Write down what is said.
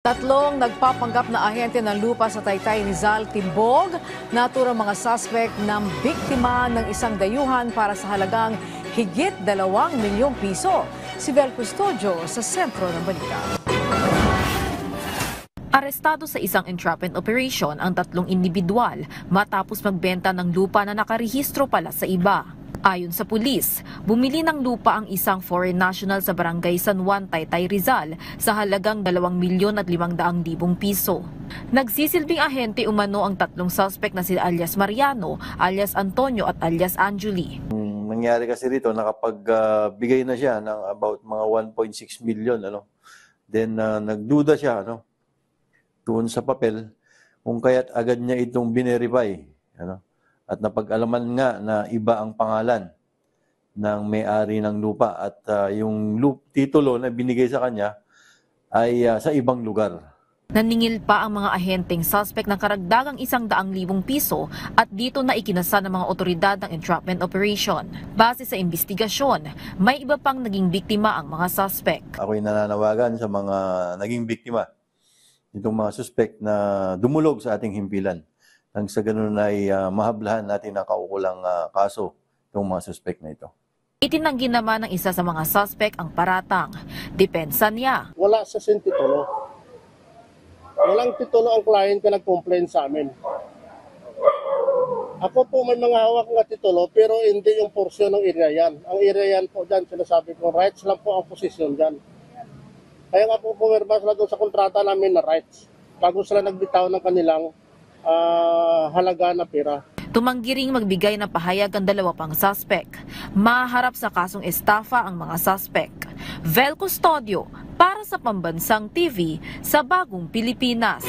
Tatlong nagpapanggap na ahente ng lupa sa Taytay Rizal, Timbog, naturang mga suspect ng biktima ng isang dayuhan para sa halagang higit 2 milyong piso. Si Vel Custodio sa sentro ng balita. Arestado sa isang entrapment operation ang tatlong individual matapos magbenta ng lupa na nakarehistro pala sa iba. Ayon sa pulis, bumili ng lupa ang isang foreign national sa barangay San Juan, Taytay Rizal sa halagang 2,500,000 piso. Nagsisilbing ahente umano ang tatlong suspect na si alias Mariano, alias Antonio at alias Angeli. Nangyari kasi rito, nakapagbigay na siya ng about mga 1.6 million. Then nagduda siya doon sa papel kung kaya't agad niya itong binerify. At napag-alaman nga na iba ang pangalan ng may-ari ng lupa at yung titulo na binigay sa kanya ay sa ibang lugar. Naningil pa ang mga ahenteng suspect ng karagdagang 100,000 piso at dito na ikinasa ng mga otoridad ng entrapment operation. Base sa investigasyon, may iba pang naging biktima ang mga suspect. Ako'y nananawagan sa mga naging biktima itong mga suspect na dumulog sa ating himpilan. Nang sa ganun ay mahablahan natin ang kaukulang kaso itong mga suspect na ito. Itinanggi naman ng isa sa mga suspect ang paratang. Depensa niya. Wala sa titulo. Walang titulo ang client na nag-complain sa amin. Ako po may mga hawak na titulo pero hindi yung porsyon ng area yan. Ang area yan po dyan, sinasabi ko, rights lang po ang posisyon dyan. Kaya nga po pumirma sila doon sa kontrata namin na rights. Bago sila nagbitaw ng kanilang halaga na pera. Tumanggi ring magbigay ng pahayag ang dalawa pang suspect. Maharap sa kasong estafa ang mga suspect. Vel Custodio para sa Pambansang TV sa Bagong Pilipinas.